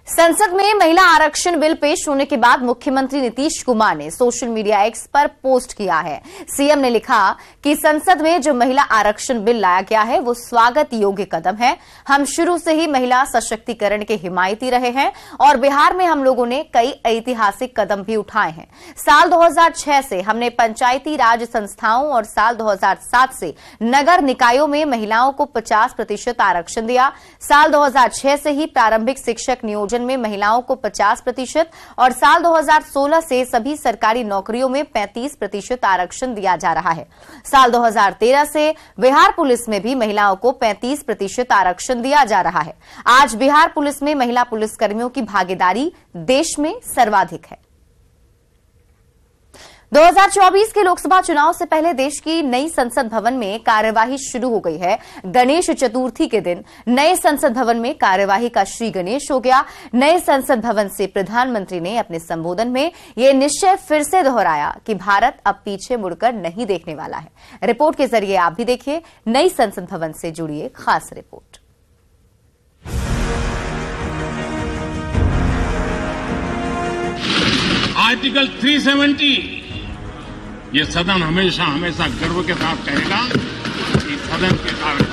संसद में महिला आरक्षण बिल पेश होने के बाद मुख्यमंत्री नीतीश कुमार ने सोशल मीडिया एक्स पर पोस्ट किया है। सीएम ने लिखा कि संसद में जो महिला आरक्षण बिल लाया गया है वो स्वागत योग्य कदम है। हम शुरू से ही महिला सशक्तिकरण के हिमायती रहे हैं और बिहार में हम लोगों ने कई ऐतिहासिक कदम भी उठाए हैं। साल 2006 से हमने पंचायती राज संस्थाओं और साल 2007 से नगर निकायों में महिलाओं को 50% आरक्षण दिया। साल 2006 से ही प्रारंभिक शिक्षक नियोजन में महिलाओं को 50% और साल 2016 से सभी सरकारी नौकरियों में 35% आरक्षण दिया जा रहा है। साल 2013 से बिहार पुलिस में भी महिलाओं को 35% आरक्षण दिया जा रहा है। आज बिहार पुलिस में महिला पुलिसकर्मियों की भागीदारी देश में सर्वाधिक है। 2024 के लोकसभा चुनाव से पहले देश की नई संसद भवन में कार्यवाही शुरू हो गई है। गणेश चतुर्थी के दिन नए संसद भवन में कार्यवाही का श्री गणेश हो गया। नए संसद भवन से प्रधानमंत्री ने अपने संबोधन में यह निश्चय फिर से दोहराया कि भारत अब पीछे मुड़कर नहीं देखने वाला है। रिपोर्ट के जरिए आप भी देखिए नई संसद भवन से जुड़ी एक खास रिपोर्ट। आर्टिकल 370 ये सदन हमेशा हमेशा गर्व के साथ कहेगा कि सदन के कारण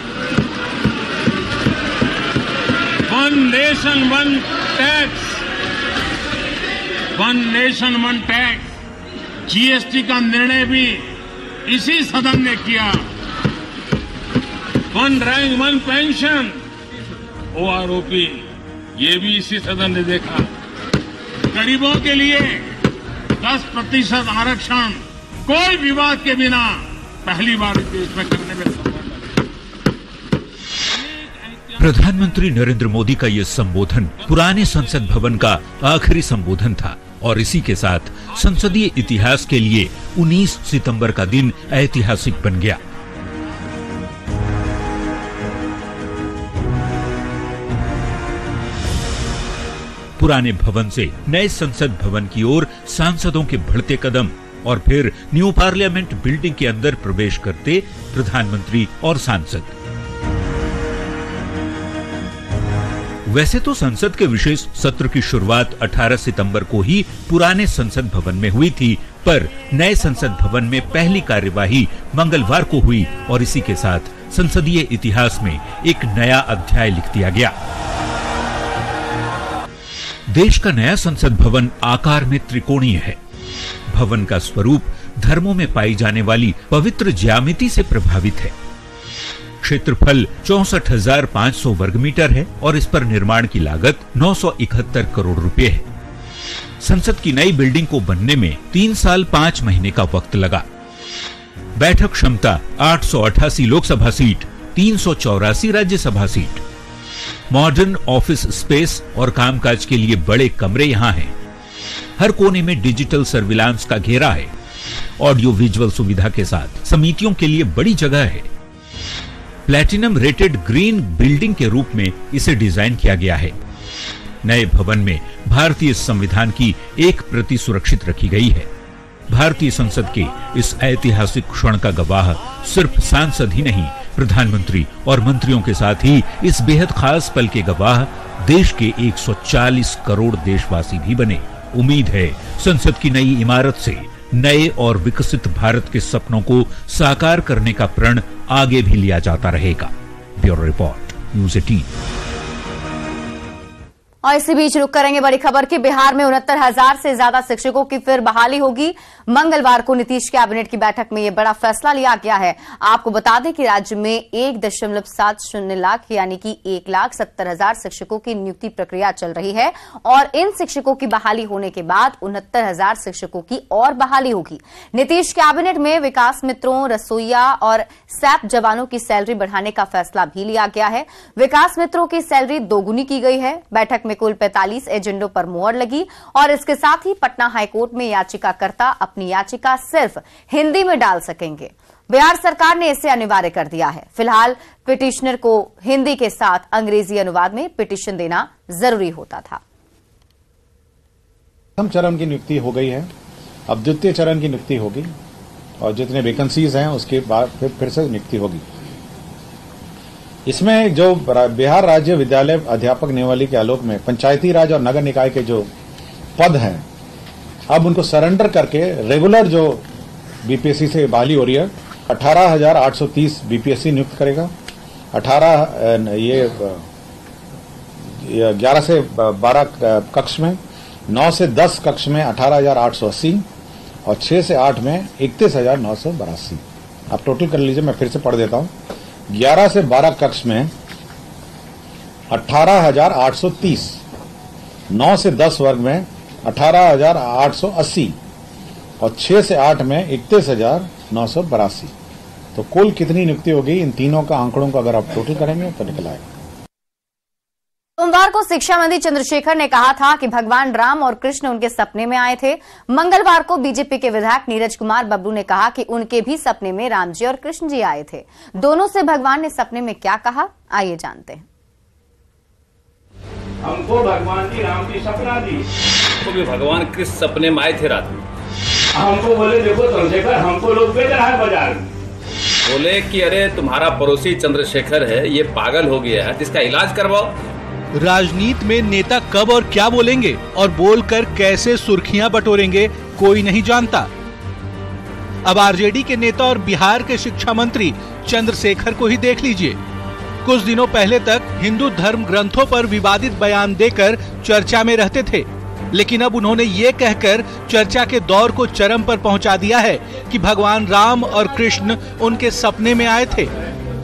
one nation one tax, one nation one tax, GST का निर्णय भी इसी सदन ने किया। One rank one pension, OROP, ये भी इसी सदन ने देखा। गरीबों के लिए 10% आरक्षण कोई विवाद के बिना पहली बार देश में करने में सफल। प्रधानमंत्री नरेंद्र मोदी का यह संबोधन पुराने संसद भवन का आखिरी संबोधन था और इसी के साथ संसदीय इतिहास के लिए 19 सितंबर का दिन ऐतिहासिक बन गया। पुराने भवन से नए संसद भवन की ओर सांसदों के बढ़ते कदम और फिर न्यू पार्लियामेंट बिल्डिंग के अंदर प्रवेश करते प्रधानमंत्री और सांसद। वैसे तो संसद के विशेष सत्र की शुरुआत 18 सितंबर को ही पुराने संसद भवन में हुई थी, पर नए संसद भवन में पहली कार्यवाही मंगलवार को हुई और इसी के साथ संसदीय इतिहास में एक नया अध्याय लिख दिया गया। देश का नया संसद भवन आकार में त्रिकोणीय है। भवन का स्वरूप धर्मों में पाई जाने वाली पवित्र ज्यामिति से प्रभावित है। क्षेत्रफल 64,500 वर्ग मीटर है और इस पर निर्माण की लागत 971 करोड़ रुपए है। संसद की नई बिल्डिंग को बनने में 3 साल 5 महीने का वक्त लगा। बैठक क्षमता 888 Lok Sabha seat, 384 Rajya Sabha seat. Modern office space और कामकाज के लिए बड़े कमरे यहाँ हैं। हर कोने में डिजिटल सर्विलांस का घेरा है। ऑडियो विजुअल सुविधा के साथ समितियों के लिए बड़ी जगह है। प्लैटिनम रेटेड ग्रीन बिल्डिंग के रूप में इसे डिजाइन किया गया है। नए भवन में भारतीय संविधान की 1 प्रति सुरक्षित रखी गई है। भारतीय संसद के इस ऐतिहासिक क्षण का गवाह सिर्फ सांसद ही नहीं, प्रधानमंत्री और मंत्रियों के साथ ही इस बेहद खास पल के गवाह देश के 140 करोड़ देशवासी भी बने। उम्मीद है संसद की नई इमारत से नए और विकसित भारत के सपनों को साकार करने का प्रण आगे भी लिया जाता रहेगा। Bureau report, news 18। और इसी बीच रुक करेंगे बड़ी खबर की। बिहार में 69,000 से ज्यादा शिक्षकों की फिर बहाली होगी। मंगलवार को नीतीश कैबिनेट की बैठक में यह बड़ा फैसला लिया गया है। आपको बता दें कि राज्य में 1.70 लाख यानी कि 1,70,000 शिक्षकों की नियुक्ति प्रक्रिया चल रही है और इन शिक्षकों की बहाली होने के बाद 69,000 शिक्षकों की और बहाली होगी। नीतीश कैबिनेट में विकास मित्रों, रसोईया और सैप जवानों की सैलरी बढ़ाने का फैसला भी लिया गया है। विकास मित्रों की सैलरी दोगुनी की गई है। बैठक में कुल 45 एजेंडों पर मुहर लगी और इसके साथ ही पटना हाईकोर्ट में याचिकाकर्ता अपनी याचिका सिर्फ हिंदी में डाल सकेंगे। बिहार सरकार ने इसे अनिवार्य कर दिया है। फिलहाल पिटिशनर को हिंदी के साथ अंग्रेजी अनुवाद में पिटिशन देना जरूरी होता था। प्रथम चरण की नियुक्ति हो गई है, अब द्वितीय चरण की नियुक्ति होगी और जितने वैकेंसीज हैं उसके बाद फिर से नियुक्ति होगी। इसमें जो बिहार राज्य विद्यालय अध्यापक नियमावली के आलोक में पंचायती राज और नगर निकाय के जो पद हैं, अब उनको सरेंडर करके रेगुलर जो बीपीएससी से बहाली हो रही है, 18,830 बीपीएससी नियुक्त करेगा। 11 से 12 कक्ष में, 9 से 10 कक्ष में 18,880 और 6 से 8 में 31,982। आप टोटल कर लीजिए, मैं फिर से पढ़ देता हूं। 11 से 12 कक्ष में 18,830, 9 से 10 वर्ग में 18,880 और 6 से 8 में 31,982। तो कुल कितनी नियुक्ति होगी इन तीनों का आंकड़ों का अगर आप टोटल करेंगे तो निकल आएगा। सोमवार को शिक्षा मंत्री चंद्रशेखर ने कहा था कि भगवान राम और कृष्ण उनके सपने में आए थे। मंगलवार को बीजेपी के विधायक नीरज कुमार बबलू ने कहा कि उनके भी सपने में राम जी और कृष्ण जी आए थे। दोनों से भगवान ने सपने में क्या कहा, आइए जानते हैं। हमको भगवान जी राम जी सपना दी, तो भी भगवान कृष्ण सपने में आए थे रात में। हमको बोले देखो चंद्रशेखर, हमको लोग बेच रहा है बाजार में। बोले कि अरे तुम्हारा पड़ोसी चंद्रशेखर है, ये पागल हो गया है, इसका इलाज करवाओ। राजनीति में नेता कब और क्या बोलेंगे और बोलकर कैसे सुर्खियां बटोरेंगे, कोई नहीं जानता। अब आरजेडी के नेता और बिहार के शिक्षा मंत्री चंद्रशेखर को ही देख लीजिए। कुछ दिनों पहले तक हिंदू धर्म ग्रंथों पर विवादित बयान देकर चर्चा में रहते थे, लेकिन अब उन्होंने ये कहकर चर्चा के दौर को चरम पर पहुंचा दिया है कि भगवान राम और कृष्ण उनके सपने में आए थे।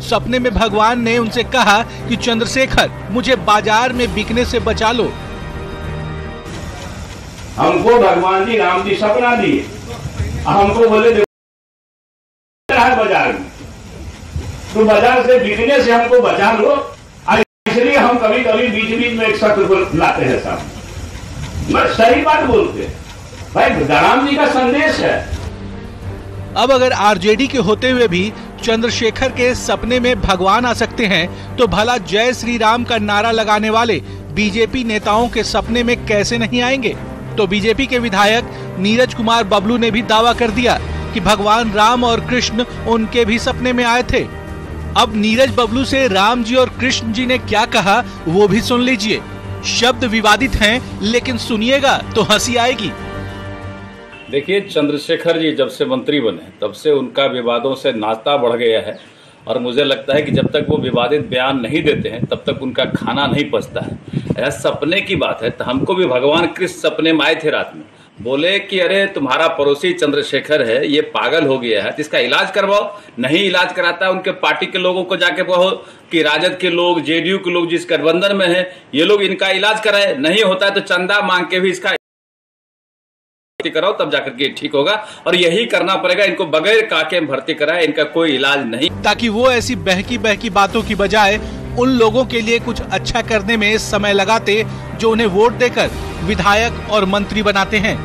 सपने में भगवान ने उनसे कहा कि चंद्रशेखर, मुझे बाजार में बिकने से बचा लो। हमको भगवान जी राम जी सपना दिए, हमको बोले बाजार में, तो बाजार से बिकने से हमको बचा लो। इसलिए हम कभी कभी बीच बीच में एक सत्र लाते हैं साहब, मैं सही बात बोलते भाई, राम जी का संदेश है। अब अगर आरजेडी के होते हुए भी चंद्रशेखर के सपने में भगवान आ सकते हैं, तो भला जय श्री राम का नारा लगाने वाले बीजेपी नेताओं के सपने में कैसे नहीं आएंगे। तो बीजेपी के विधायक नीरज कुमार बबलू ने भी दावा कर दिया कि भगवान राम और कृष्ण उनके भी सपने में आए थे। अब नीरज बबलू से राम जी और कृष्ण जी ने क्या कहा वो भी सुन लीजिए। शब्द विवादित हैं, लेकिन सुनिएगा तो हंसी आएगी। देखिए, चंद्रशेखर जी जब से मंत्री बने तब से उनका विवादों से नाता बढ़ गया है, और मुझे लगता है कि जब तक वो विवादित बयान नहीं देते हैं तब तक उनका खाना नहीं पचता है। यह सपने की बात है, तो हमको भी भगवान कृष्ण सपने में आए थे रात में। बोले कि अरे तुम्हारा पड़ोसी चंद्रशेखर है, ये पागल हो गया है, इसका इलाज करवाओ। नहीं इलाज कराता है, उनके पार्टी के लोगों को जाके कहो कि राजद के लोग, जेडीयू के लोग जिस गठबंधन में है, ये लोग इनका इलाज कराए। नहीं होता है तो चंदा मांग के भी इसका कराओ, तब जाकर के ठीक होगा। और यही करना पड़ेगा, इनको बगैर काके भर्ती कराए, इनका कोई इलाज नहीं। ताकि वो ऐसी बहकी बहकी बातों की बजाय उन लोगों के लिए कुछ अच्छा करने में समय लगाते जो उन्हें वोट देकर विधायक और मंत्री बनाते हैं।